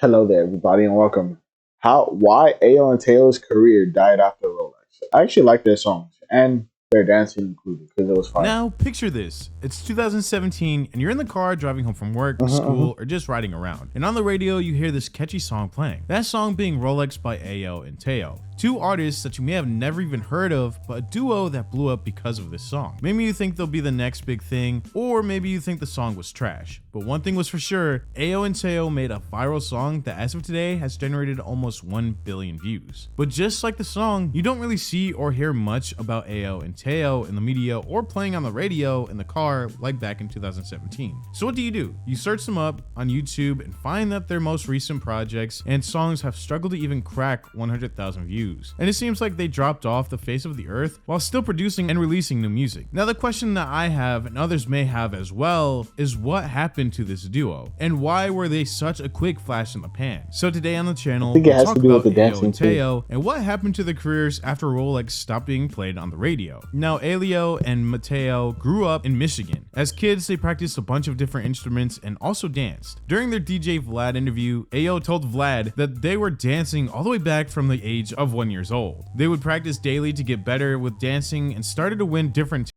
Hello there, everybody, and welcome. Why Ayo and Teo's career died after Rolex? I actually like their songs and their dancing included because it was fire. Now, picture this. It's 2017 and you're in the car driving home from work, Uh-huh, school, or just riding around. And on the radio, you hear this catchy song playing. That song being Rolex by Ayo and Teo. Two artists that you may have never even heard of, but a duo that blew up because of this song. Maybe you think they'll be the next big thing, or maybe you think the song was trash. But one thing was for sure, Ayo and Teo made a viral song that as of today has generated almost 1 billion views. But just like the song, you don't really see or hear much about Ayo and Teo in the media or playing on the radio in the car like back in 2017. So what do? You search them up on YouTube and find that their most recent projects and songs have struggled to even crack 100,000 views. And it seems like they dropped off the face of the earth while still producing and releasing new music. Now the question that I have, and others may have as well, is what happened to this duo? And why were they such a quick flash in the pan? So today on the channel, we'll talk about Ayo and Teo and what happened to their careers after Rolex stopped being played on the radio. Now Ayo and Mateo grew up in Michigan. As kids, they practiced a bunch of different instruments and also danced. During their DJ Vlad interview, Ayo told Vlad that they were dancing all the way back from the age of 1 year old. They would practice daily to get better with dancing and started to win different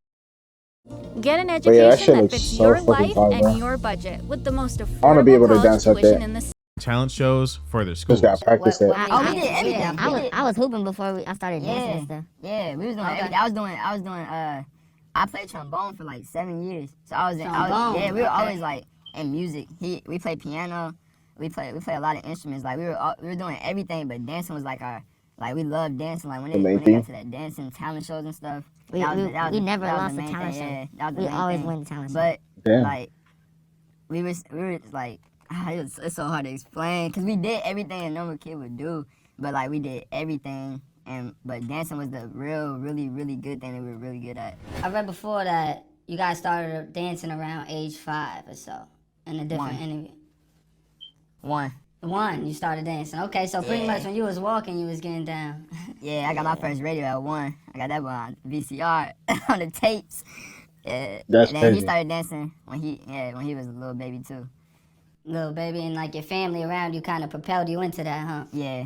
Get an education that fits your life and bro. your budget with the most I want to be able affordable to dance college up there. tuition in the talent shows for their schools. Just gotta practice it. Oh, we did everything. I was hooping before I started dancing and stuff. Yeah, we was doing everything. I was doing I played trombone for like 7 years. So yeah, we were always like in music. We played piano, we play a lot of instruments. Like we were doing everything, but dancing was like we loved dancing. Like when it got to that dancing talent shows and stuff. We never lost a talent show. Yeah, we always win the talent show. But Damn. like we were like it's so hard to explain because we did everything a normal kid would do, but like we did everything. But dancing was the really good thing that we were really good at. I read before that you guys started dancing around age 5 or so in a different interview. One, you started dancing. Okay, so pretty much when you was walking, you was getting down. Yeah, I got my first radio at 1. I got that one on VCR on the tapes. Yeah. That's and then crazy. he started dancing when he was a little baby too. Little baby, and like your family around you kind of propelled you into that, huh? Yeah.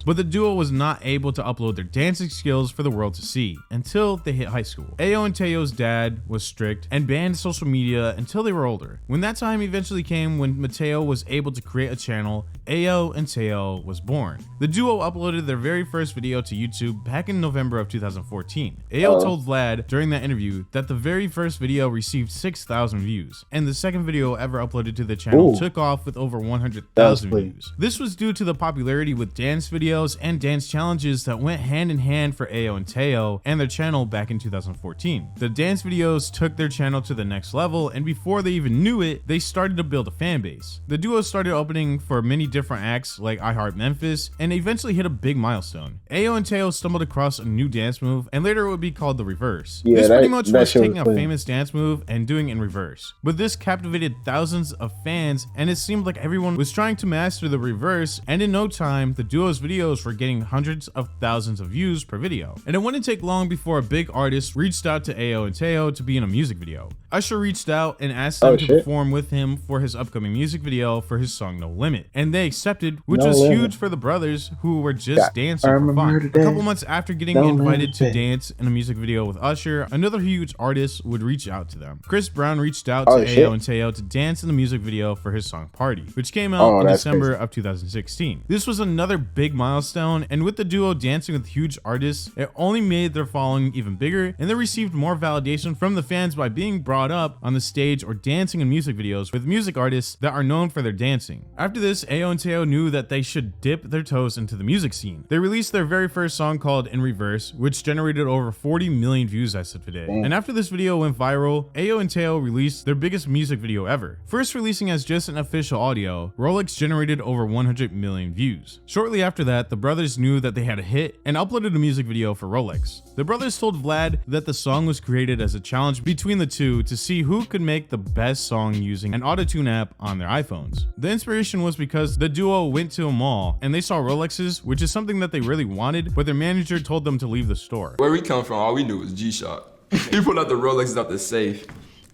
But the duo was not able to upload their dancing skills for the world to see until they hit high school. Ayo and Teo's dad was strict and banned social media until they were older. When that time eventually came when Mateo was able to create a channel, Ayo and Teo was born. The duo uploaded their very first video to YouTube back in November of 2014. Ayo told Vlad during that interview that the very first video received 6,000 views, and the second video ever uploaded to the channel took off with over 100,000 views. This was due to the popularity with dance videos and dance challenges that went hand in hand for Ayo and Teo and their channel back in 2014. The dance videos took their channel to the next level, and before they even knew it, they started to build a fan base. The duo started opening for many different acts like I Heart Memphis and eventually hit a big milestone. Ayo and Teo stumbled across a new dance move, and later it would be called the reverse. Yeah, this pretty much was taking a clean. famous dance move and doing it in reverse. But this captivated thousands of fans, and it seemed like everyone was trying to master the reverse, and in no time, the duo's videos were getting hundreds of thousands of views per video. And it wouldn't take long before a big artist reached out to Ayo and Teo to be in a music video. Usher reached out and asked them to perform with him for his upcoming music video for his song No Limit. And they accepted, which was huge for the brothers who were just dancing for fun. A couple months after getting invited to dance in a music video with Usher, another huge artist would reach out to them. Chris Brown reached out to Ayo and Teo to dance in the music video for his song Party, which came out in December of 2016. This was another big milestone, and with the duo dancing with huge artists, it only made their following even bigger, and they received more validation from the fans by being brought up on the stage or dancing in music videos with music artists that are known for their dancing. After this, Ayo and Teo knew that they should dip their toes into the music scene. They released their very first song called In Reverse, which generated over 40 million views as of today. And after this video went viral, Ayo and Teo released their biggest music video ever. First releasing as just an official audio, Rolex generated over 100 million views. Shortly after that, the brothers knew that they had a hit and uploaded a music video for Rolex. The brothers told Vlad that the song was created as a challenge between the two to see who could make the best song using an auto-tune app on their iPhones. The inspiration was because the duo went to a mall and they saw Rolexes, which is something that they really wanted, but their manager told them to leave the store. Where we come from, all we knew was G-Shock. He pulled out the Rolexes out the safe,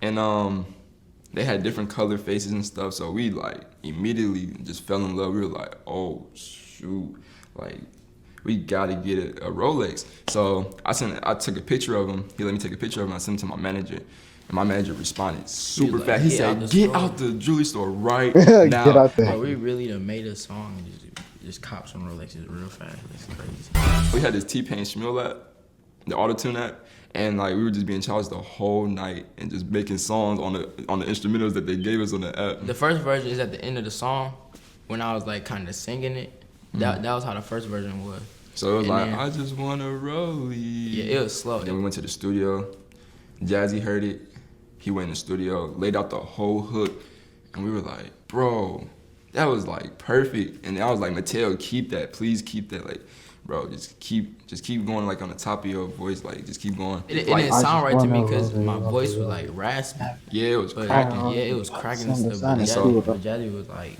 and they had different color faces and stuff, so we like immediately just fell in love. We were like, oh shoot, like we gotta get a Rolex. So I took a picture of him. He let me take a picture of him. I sent it to my manager, and my manager responded super fast. He said, "Get out the jewelry store right now." Get out there. Bro, we really done made a song and just cop some Rolexes real fast. It's crazy. We had this T-Pain Shmuel app, the auto-tune app, and like we were just being charged the whole night and just making songs on the instrumentals that they gave us on the app. The first version is at the end of the song when I was like kind of singing it. That was how the first version was. So it was and like, then, I just want to rollie. Yeah, it was slow. Then we went to the studio. Jazzy heard it. He went in the studio, laid out the whole hook, and we were like, bro, that was like perfect. And I was like, Mateo, keep that, please keep that. Like, bro, just keep going like on the top of your voice, like just keep going. It like, didn't sound right to me because my voice was like raspy. Yeah, it was cracking. Yeah, it was cracking and stuff. But Jazzy was like,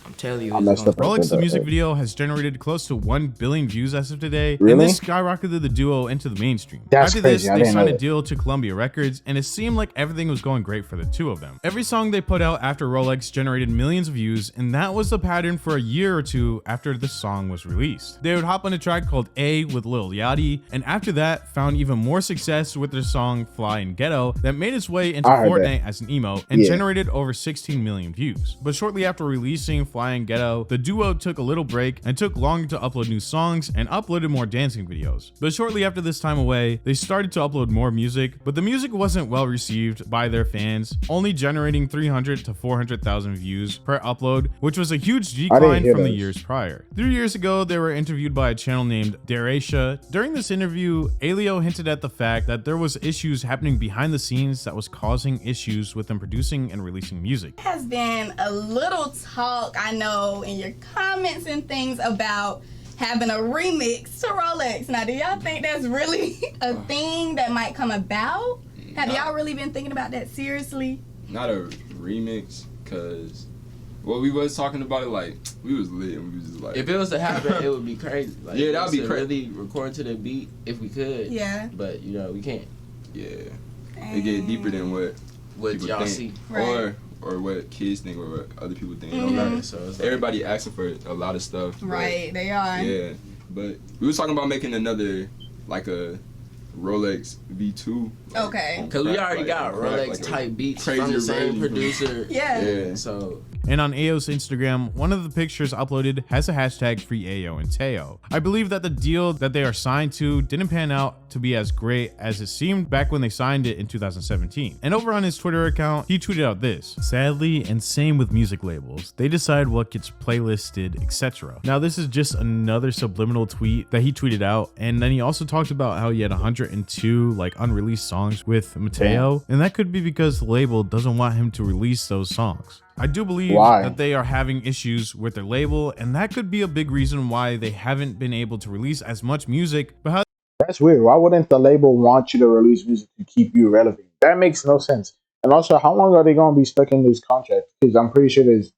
I'm telling you, Rolex's music video has generated close to 1 billion views as of today, Really? and this skyrocketed the duo into the mainstream. That's After crazy. I this, they didn't signed know a deal to Columbia Records, and it seemed like everything was going great for the two of them. Every song they put out after Rolex generated millions of views, and that was the pattern for a year or two after the song was released. They would hop on a track called A with Lil Yachty, and after that, found even more success with their song Fly in Ghetto that made its way into Fortnite as an emo and generated over 16 million views. But shortly after releasing Fly in Ghetto, the duo took a little break and took longer to upload new songs and uploaded more dancing videos. But shortly after this time away, they started to upload more music, but the music wasn't well received by their fans, only generating 300 to 400,000 views per upload, which was a huge decline from the years prior. 3 years ago, they were interviewed by a channel named DkShadow. During this interview, Alio hinted at the fact that there was issues happening behind the scenes that was causing issues with them producing and releasing music. Has been a little talk, I know, in your comments and things about having a remix to Rolex. Now, do y'all think that's really a thing that might come about? Have y'all really been thinking about that seriously? Not a remix, cause we was talking about it, like we was lit and we was just like, if it was to happen, it would be crazy. Like, yeah, that would be crazy. Really record to the beat if we could. Yeah. But you know we can't. Yeah. It get deeper than what y'all think, see, right. or what kids think, or what other people think. So it's like, everybody asking for a lot of stuff. Right, they are. Yeah, but we was talking about making another, like a Rolex V2. Like, okay. Because we already got Rolex type beats from the same producer. Yeah. So. And on Ayo's Instagram, one of the pictures uploaded has a hashtag free Ayo and Teo. I believe that the deal that they are signed to didn't pan out to be as great as it seemed back when they signed it in 2017. And over on his Twitter account, he tweeted out this: sadly, and same with music labels, they decide what gets playlisted, etc. Now this is just another subliminal tweet that he tweeted out, and then he also talked about how he had 102 like unreleased songs with Mateo, and that could be because the label doesn't want him to release those songs. I do believe that they are having issues with their label, and that could be a big reason why they haven't been able to release as much music. But how that's weird. Why wouldn't the label want you to release music to keep you relevant? That makes no sense. And also, how long are they going to be stuck in this contract? Because I'm pretty sure it's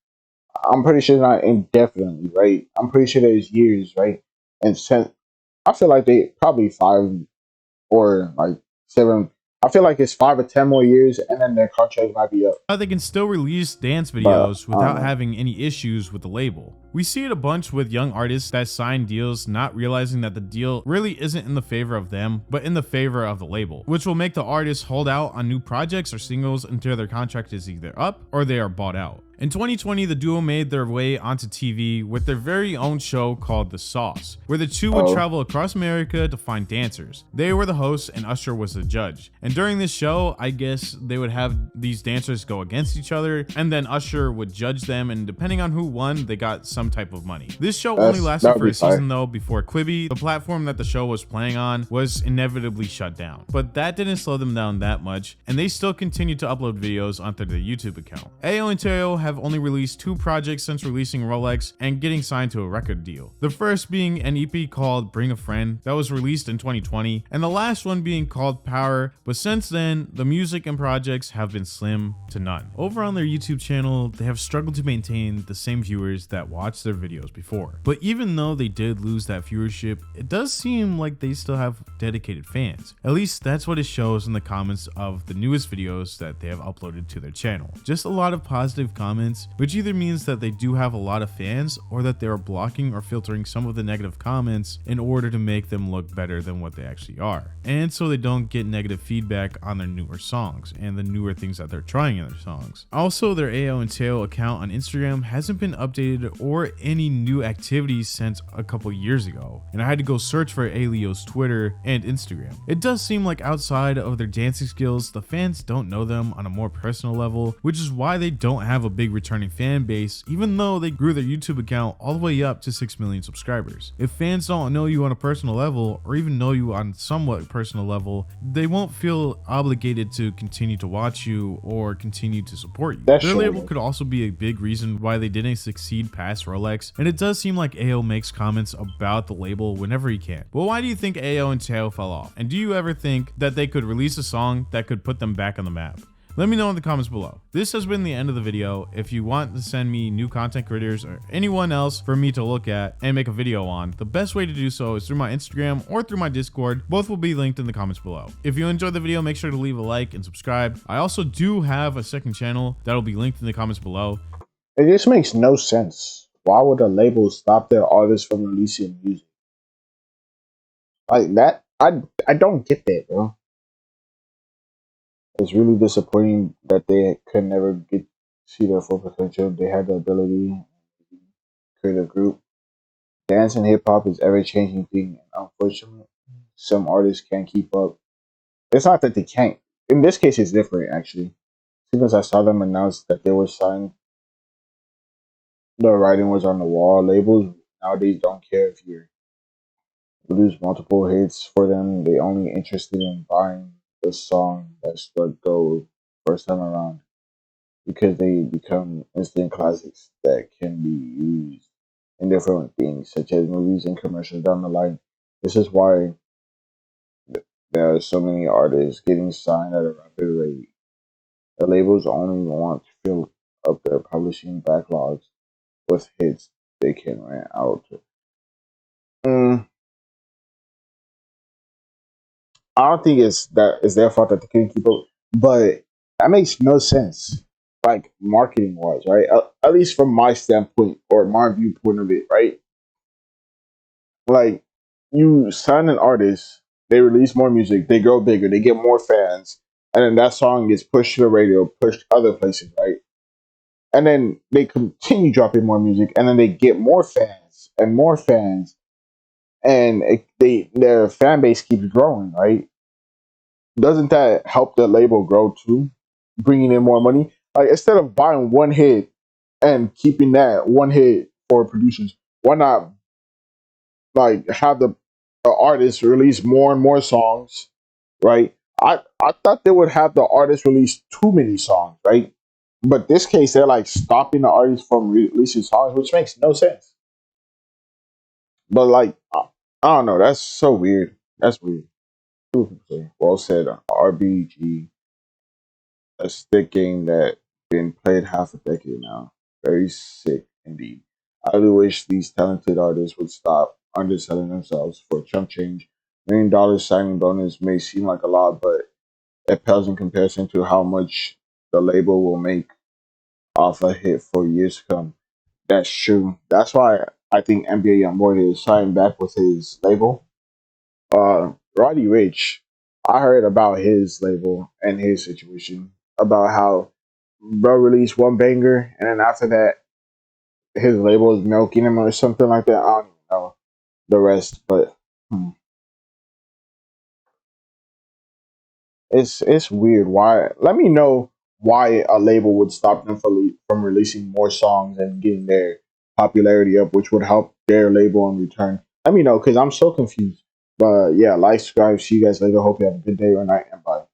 not indefinitely, right? I'm pretty sure there's years, right? And I feel like they probably 5 or like 7. I feel like it's 5 or 10 more years, and then their contract might be up. they can still release dance videos without having any issues with the label. We see it a bunch with young artists that sign deals not realizing that the deal really isn't in the favor of them, but in the favor of the label, which will make the artists hold out on new projects or singles until their contract is either up or they are bought out. In 2020, the duo made their way onto TV with their very own show called The Sauce, where the two would travel across America to find dancers. They were the hosts and Usher was the judge. And during this show, I guess they would have these dancers go against each other, and then Usher would judge them, and depending on who won, they got some type of money. This show only lasted for a season though, before Quibi, the platform that the show was playing on, was inevitably shut down. But that didn't slow them down that much, and they still continued to upload videos onto their YouTube account. Ayo and Teo have only released 2 projects since releasing Rolex and getting signed to a record deal. The first being an EP called Bring a Friend that was released in 2020, and the last one being called Power, but since then, the music and projects have been slim to none. Over on their YouTube channel, they have struggled to maintain the same viewers that watched their videos before. But even though they did lose that viewership, it does seem like they still have dedicated fans. At least that's what it shows in the comments of the newest videos that they have uploaded to their channel. Just a lot of positive comments, which either means that they do have a lot of fans or that they are blocking or filtering some of the negative comments in order to make them look better than what they actually are. And so they don't get negative feedback on their newer songs and the newer things that they're trying in their songs. Also, their AO and Teo account on Instagram hasn't been updated or any new activities since a couple years ago, and I had to go search for Alio's Twitter and Instagram. It does seem like outside of their dancing skills, the fans don't know them on a more personal level, which is why they don't have a big returning fan base, even though they grew their YouTube account all the way up to 6 million subscribers. If fans don't know you on a personal level, or even know you on somewhat personal level, they won't feel obligated to continue to watch you or continue to support you. Their label could also be a big reason why they didn't succeed past Rolex, and it does seem like AO makes comments about the label whenever he can. But why do you think AO and Teo fell off? And do you ever think that they could release a song that could put them back on the map? Let me know in the comments below. This has been the end of the video. If you want to send me new content creators or anyone else for me to look at and make a video on, the best way to do so is through my Instagram or through my Discord. Both will be linked in the comments below. If you enjoyed the video, make sure to leave a like and subscribe. I also do have a second channel that'll be linked in the comments below. It just makes no sense. Why would a label stop their artists from releasing music? Like that? I don't get that, bro. It's really disappointing that they could never see their full potential. They had the ability to create a group. Dance and hip hop is ever changing thing, and unfortunately, some artists can't keep up. It's not that they can't. In this case, it's different actually. As soon as I saw them announce that they were signed, the writing was on the wall. Labels nowadays don't care if you lose multiple hits for them. They only interested in buying the song that struck gold first time around, because they become instant classics that can be used in different things such as movies and commercials down the line. This is why there are so many artists getting signed at a rapid rate. The labels only want to fill up their publishing backlogs with hits they can rent out. I don't think it's their fault that they couldn't keep up, but that makes no sense, like marketing wise, right? At least from my standpoint or my viewpoint of it, right? Like, you sign an artist, they release more music, they grow bigger, they get more fans, and then that song gets pushed to the radio, pushed other places, right? And then they continue dropping more music, and then they get more fans and more fans, and their fan base keeps growing, right? Doesn't that help the label grow too, bringing in more money? Like, instead of buying one hit and keeping that one hit for producers, why not like have the artists release more and more songs, right? I thought they would have the artists release too many songs, right? But this case, they're like stopping the artists from releasing songs, which makes no sense. But like, I don't know. That's so weird. That's weird. Well said. RBG, a stick game that been played half a decade now. Very sick indeed. I do wish these talented artists would stop underselling themselves for chump change. $1 million signing bonus may seem like a lot, but it pales in comparison to how much the label will make off a hit for years to come. That's true. That's why I think NBA Youngboy is signing back with his label. Roddy Ricch, I heard about his label and his situation, about how bro released one banger and then after that his label is milking him or something like that. I don't even know the rest, but it's weird. Why? Let me know why a label would stop them from releasing more songs and getting their popularity up, which would help their label in return. Let me know, because I'm so confused. But yeah, like, subscribe. See you guys later. Hope you have a good day or night, and bye.